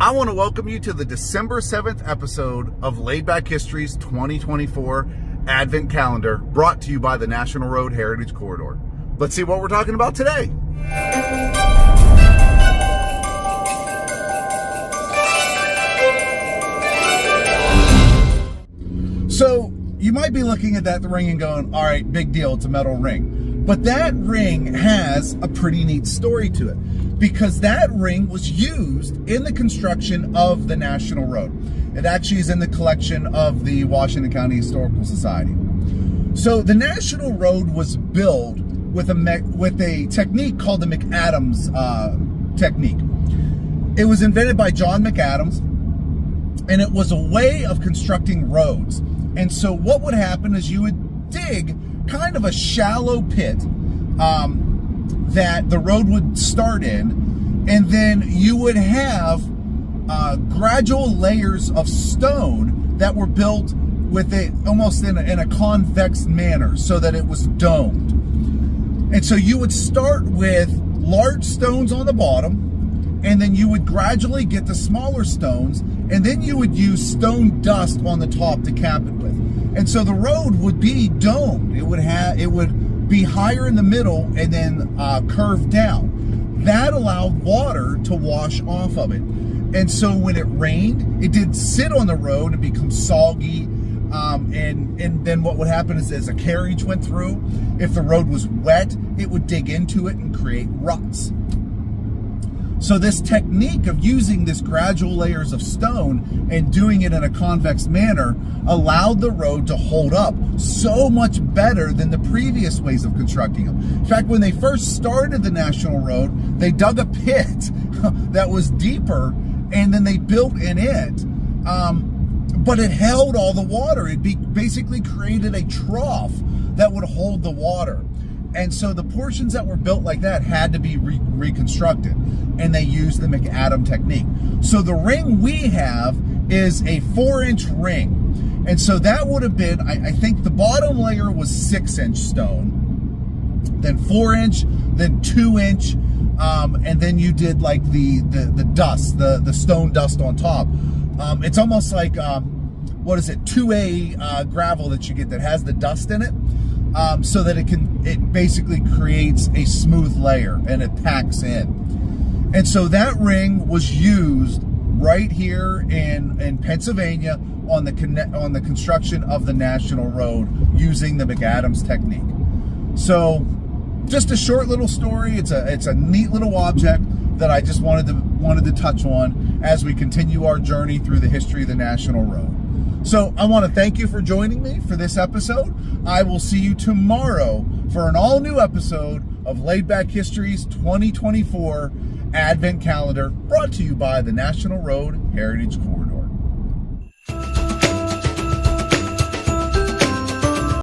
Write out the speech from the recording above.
I want to welcome you to the December 7th episode of Laid Back History's 2024 Advent Calendar, brought to you by the National Road Heritage Corridor. Let's see what we're talking about today. So, you might be looking at that ring and going, all right, big deal, it's a metal ring. But that ring has a pretty neat story to it, because that ring was used in the construction of the National Road. It actually is in the collection of the Washington County Historical Society. So the National Road was built with a technique called the McAdams technique. It was invented by John McAdams, and it was a way of constructing roads. And so what would happen is you would dig kind of a shallow pit that the road would start in, and then you would have gradual layers of stone that were built with almost in a convex manner, so that it was domed. And so you would start with large stones on the bottom, and then you would gradually get the smaller stones, and then you would use stone dust on the top to cap it with. And so the road would be domed. It would be higher in the middle and then curved down. That allowed water to wash off of it. And so when it rained, it did sit on the road and become soggy. And then what would happen is, as a carriage went through, if the road was wet, it would dig into it and create ruts. So this technique of using this gradual layers of stone and doing it in a convex manner allowed the road to hold up so much better than the previous ways of constructing them. In fact, when they first started the National Road, they dug a pit that was deeper, and then they built in it. But it held all the water. It basically created a trough that would hold the water. And so the portions that were built like that had to be reconstructed, and they used the McAdam technique. So the ring we have is a 4-inch ring. And so that would have been, I think the bottom layer was 6-inch stone, then 4-inch, then 2-inch, and then you did like the dust, the stone dust on top. It's almost like, 2A gravel that you get that has the dust in it. So that it basically creates a smooth layer and it packs in. And so that ring was used right here in Pennsylvania on the construction of the National Road using the McAdams technique. So just a short little story. It's a neat little object that I just wanted to touch on as we continue our journey through the history of the National Road. So I want to thank you for joining me for this episode. I will see you tomorrow for an all-new episode of Laid Back History's 2024 Advent Calendar, brought to you by the National Road Heritage Corridor.